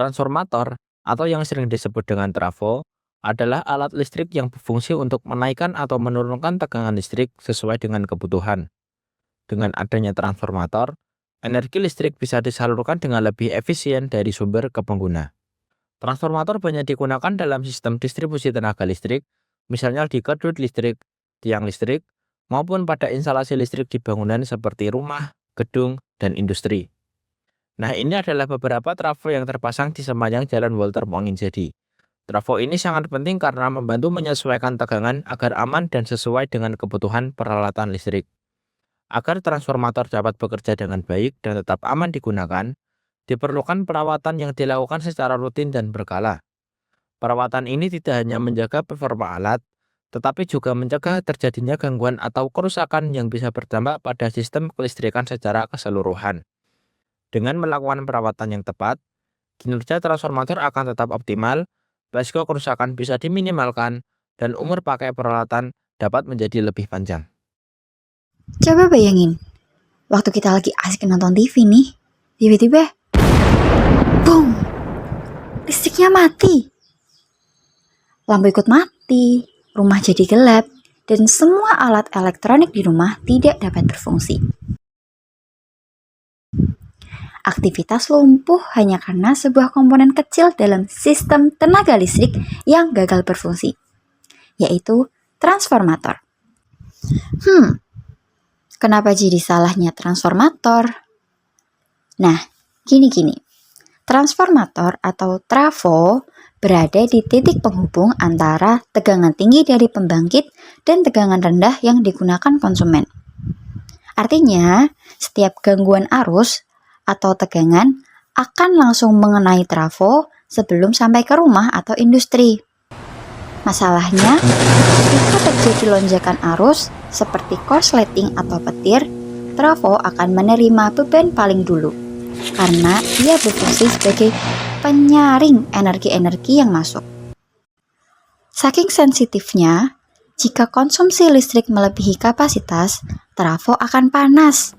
Transformator atau yang sering disebut dengan trafo adalah alat listrik yang berfungsi untuk menaikkan atau menurunkan tegangan listrik sesuai dengan kebutuhan. Dengan adanya transformator, energi listrik bisa disalurkan dengan lebih efisien dari sumber ke pengguna. Transformator banyak digunakan dalam sistem distribusi tenaga listrik, misalnya di kedut listrik, tiang listrik, maupun pada instalasi listrik di bangunan seperti rumah, gedung, dan industri. Nah, ini adalah beberapa trafo yang terpasang di sepanjang jalan Walter Monginjadi. Trafo ini sangat penting karena membantu menyesuaikan tegangan agar aman dan sesuai dengan kebutuhan peralatan listrik. Agar transformator dapat bekerja dengan baik dan tetap aman digunakan, diperlukan perawatan yang dilakukan secara rutin dan berkala. Perawatan ini tidak hanya menjaga performa alat, tetapi juga mencegah terjadinya gangguan atau kerusakan yang bisa berdampak pada sistem kelistrikan secara keseluruhan. Dengan melakukan perawatan yang tepat, kinerja transformator akan tetap optimal, resiko kerusakan bisa diminimalkan, dan umur pakai peralatan dapat menjadi lebih panjang. Coba bayangin, waktu kita lagi asik nonton TV nih, tiba-tiba, boom, listriknya mati. Lampu ikut mati, rumah jadi gelap, dan semua alat elektronik di rumah tidak dapat berfungsi. Aktivitas lumpuh hanya karena sebuah komponen kecil dalam sistem tenaga listrik yang gagal berfungsi, yaitu transformator. Kenapa jadi salahnya transformator? Nah, gini. Transformator atau trafo berada di titik penghubung antara tegangan tinggi dari pembangkit dan tegangan rendah yang digunakan konsumen. Artinya, setiap gangguan arus atau tegangan akan langsung mengenai trafo sebelum sampai ke rumah atau industri. Masalahnya, jika terjadi lonjakan arus seperti korsleting atau petir, trafo akan menerima beban paling dulu karena ia berfungsi sebagai penyaring energi-energi yang masuk. Saking sensitifnya, jika konsumsi listrik melebihi kapasitas, trafo akan panas.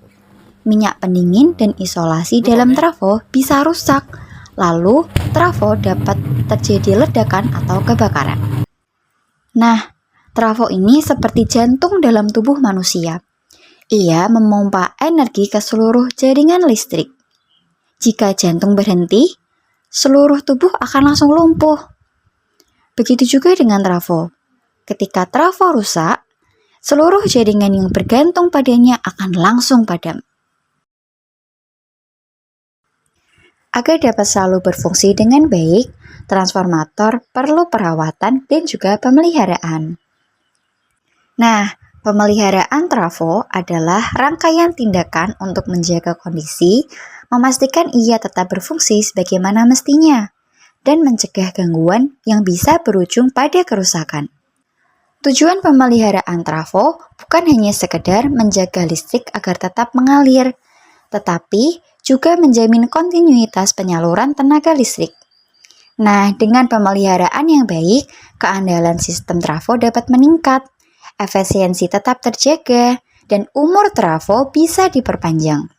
Minyak pendingin dan isolasi dalam trafo bisa rusak, lalu trafo dapat terjadi ledakan atau kebakaran. Nah, trafo ini seperti jantung dalam tubuh manusia. Ia memompa energi ke seluruh jaringan listrik. Jika jantung berhenti, seluruh tubuh akan langsung lumpuh. Begitu juga dengan trafo. Ketika trafo rusak, seluruh jaringan yang bergantung padanya akan langsung padam. Agar dapat selalu berfungsi dengan baik, transformator perlu perawatan dan juga pemeliharaan. Nah, pemeliharaan trafo adalah rangkaian tindakan untuk menjaga kondisi, memastikan ia tetap berfungsi sebagaimana mestinya, dan mencegah gangguan yang bisa berujung pada kerusakan. Tujuan pemeliharaan trafo bukan hanya sekedar menjaga listrik agar tetap mengalir, tetapi juga menjamin kontinuitas penyaluran tenaga listrik. Nah, dengan pemeliharaan yang baik, keandalan sistem trafo dapat meningkat, efisiensi tetap terjaga, dan umur trafo bisa diperpanjang.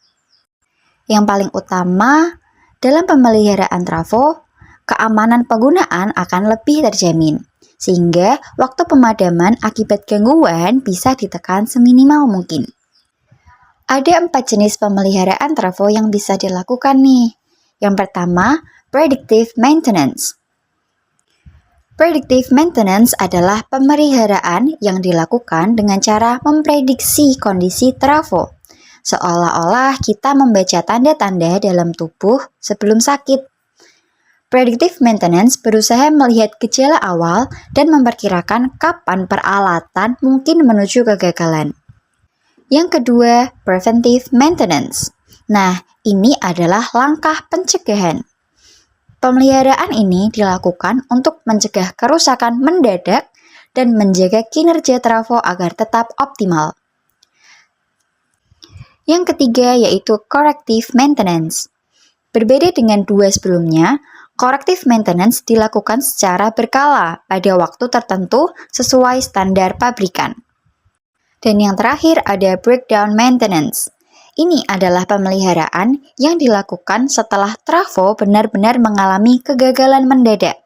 Yang paling utama dalam pemeliharaan trafo, keamanan penggunaan akan lebih terjamin, sehingga waktu pemadaman akibat gangguan bisa ditekan seminimal mungkin. Ada 4 jenis pemeliharaan trafo yang bisa dilakukan nih. Yang pertama, predictive maintenance. Predictive maintenance adalah pemeliharaan yang dilakukan dengan cara memprediksi kondisi trafo, seolah-olah kita membaca tanda-tanda dalam tubuh sebelum sakit. Predictive maintenance berusaha melihat gejala awal dan memperkirakan kapan peralatan mungkin menuju kegagalan. Yang kedua, preventive maintenance. Nah, ini adalah langkah pencegahan. Pemeliharaan ini dilakukan untuk mencegah kerusakan mendadak dan menjaga kinerja trafo agar tetap optimal. Yang ketiga yaitu corrective maintenance. Berbeda dengan 2 sebelumnya, corrective maintenance dilakukan secara berkala pada waktu tertentu sesuai standar pabrikan. Dan yang terakhir ada breakdown maintenance. Ini adalah pemeliharaan yang dilakukan setelah trafo benar-benar mengalami kegagalan mendadak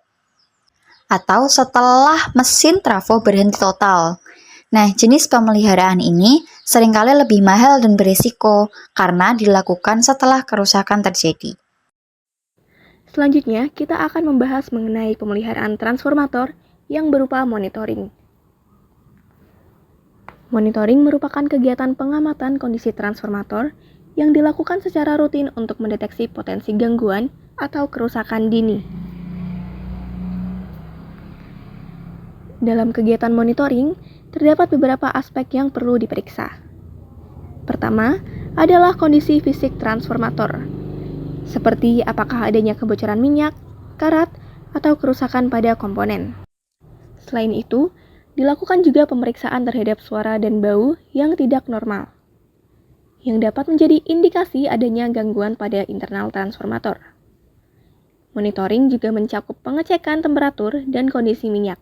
atau setelah mesin trafo berhenti total. Nah, jenis pemeliharaan ini seringkali lebih mahal dan berisiko karena dilakukan setelah kerusakan terjadi. Selanjutnya, kita akan membahas mengenai pemeliharaan transformator yang berupa monitoring. Monitoring merupakan kegiatan pengamatan kondisi transformator yang dilakukan secara rutin untuk mendeteksi potensi gangguan atau kerusakan dini. Dalam kegiatan monitoring, terdapat beberapa aspek yang perlu diperiksa. Pertama, adalah kondisi fisik transformator, seperti apakah adanya kebocoran minyak, karat, atau kerusakan pada komponen. Selain itu, dilakukan juga pemeriksaan terhadap suara dan bau yang tidak normal, yang dapat menjadi indikasi adanya gangguan pada internal transformator. Monitoring juga mencakup pengecekan temperatur dan kondisi minyak,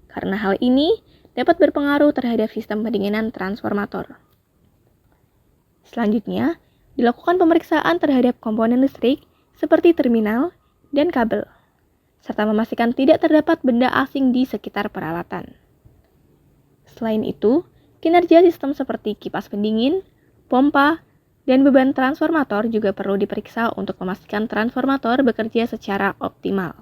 karena hal ini dapat berpengaruh terhadap sistem pendinginan transformator. Selanjutnya, dilakukan pemeriksaan terhadap komponen listrik seperti terminal dan kabel, serta memastikan tidak terdapat benda asing di sekitar peralatan. Selain itu, kinerja sistem seperti kipas pendingin, pompa, dan beban transformator juga perlu diperiksa untuk memastikan transformator bekerja secara optimal.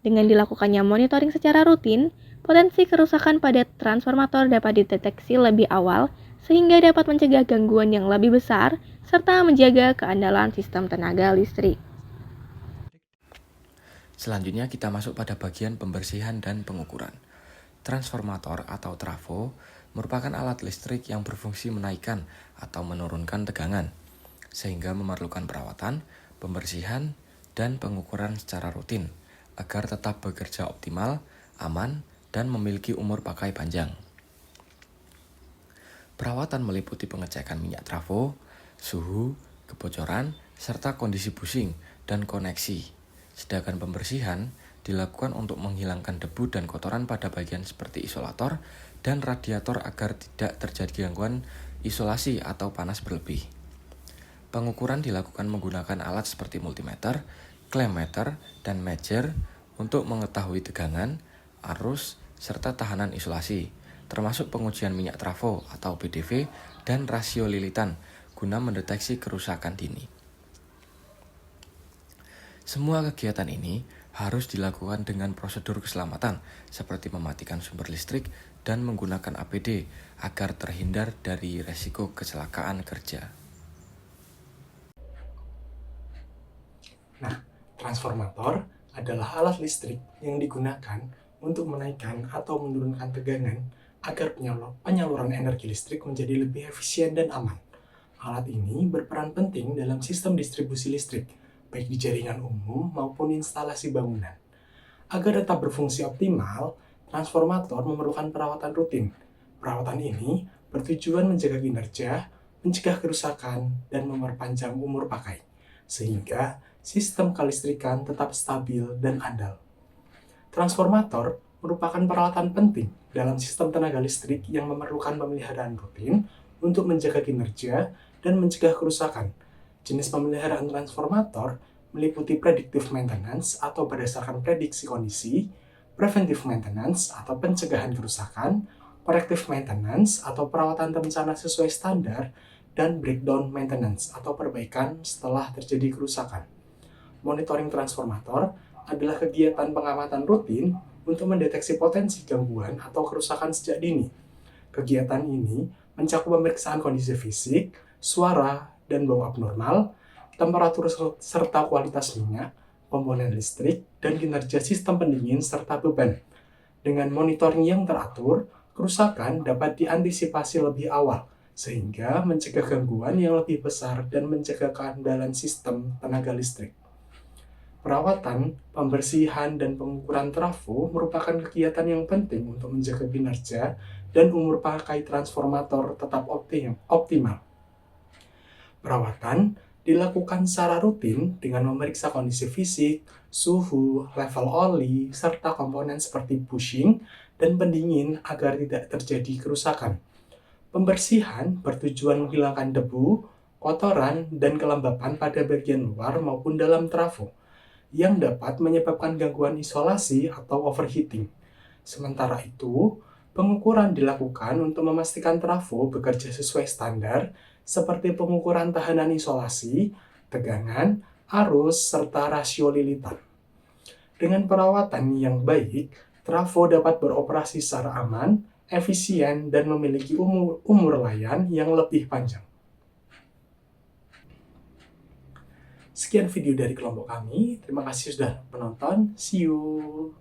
Dengan dilakukannya monitoring secara rutin, potensi kerusakan pada transformator dapat dideteksi lebih awal sehingga dapat mencegah gangguan yang lebih besar serta menjaga keandalan sistem tenaga listrik. Selanjutnya kita masuk pada bagian pembersihan dan pengukuran. Transformator atau trafo merupakan alat listrik yang berfungsi menaikkan atau menurunkan tegangan, sehingga memerlukan perawatan, pembersihan, dan pengukuran secara rutin agar tetap bekerja optimal, aman, dan memiliki umur pakai panjang. Perawatan meliputi pengecekan minyak trafo, suhu, kebocoran, serta kondisi bushing dan koneksi. Sedangkan pembersihan dilakukan untuk menghilangkan debu dan kotoran pada bagian seperti isolator dan radiator agar tidak terjadi gangguan isolasi atau panas berlebih. Pengukuran dilakukan menggunakan alat seperti multimeter, clamp-meter, dan measure untuk mengetahui tegangan, arus, serta tahanan isolasi, termasuk pengujian minyak trafo atau BDV dan rasio lilitan guna mendeteksi kerusakan dini. Semua kegiatan ini harus dilakukan dengan prosedur keselamatan seperti mematikan sumber listrik dan menggunakan APD agar terhindar dari resiko kecelakaan kerja. Nah, transformator adalah alat listrik yang digunakan untuk menaikkan atau menurunkan tegangan agar penyaluran energi listrik menjadi lebih efisien dan aman. Alat ini berperan penting dalam sistem distribusi listrik, baik di jaringan umum maupun instalasi bangunan. Agar tetap berfungsi optimal, transformator memerlukan perawatan rutin. Perawatan ini bertujuan menjaga kinerja, mencegah kerusakan, dan memperpanjang umur pakai, sehingga sistem kelistrikan tetap stabil dan andal. Transformator merupakan peralatan penting dalam sistem tenaga listrik yang memerlukan pemeliharaan rutin untuk menjaga kinerja dan mencegah kerusakan. Jenis pemeliharaan transformator meliputi predictive maintenance atau berdasarkan prediksi kondisi, preventive maintenance atau pencegahan kerusakan, corrective maintenance atau perawatan terencana sesuai standar, dan breakdown maintenance atau perbaikan setelah terjadi kerusakan. Monitoring transformator adalah kegiatan pengamatan rutin untuk mendeteksi potensi gangguan atau kerusakan sejak dini. Kegiatan ini mencakup pemeriksaan kondisi fisik, suara dan bau abnormal, temperatur serta kualitas minyak, komponen listrik, dan kinerja sistem pendingin serta beban. Dengan monitoring yang teratur, kerusakan dapat diantisipasi lebih awal, sehingga mencegah gangguan yang lebih besar dan menjaga keandalan sistem tenaga listrik. Perawatan, pembersihan, dan pengukuran trafo merupakan kegiatan yang penting untuk menjaga kinerja dan umur pakai transformator tetap optimal. Perawatan dilakukan secara rutin dengan memeriksa kondisi fisik, suhu, level oli, serta komponen seperti bushing dan pendingin agar tidak terjadi kerusakan. Pembersihan bertujuan menghilangkan debu, kotoran, dan kelembapan pada bagian luar maupun dalam trafo yang dapat menyebabkan gangguan isolasi atau overheating. Sementara itu, pengukuran dilakukan untuk memastikan trafo bekerja sesuai standar seperti pengukuran tahanan isolasi, tegangan, arus, serta rasio lilitan. Dengan perawatan yang baik, trafo dapat beroperasi secara aman, efisien, dan memiliki umur layan yang lebih panjang. Sekian video dari kelompok kami. Terima kasih sudah menonton. See you.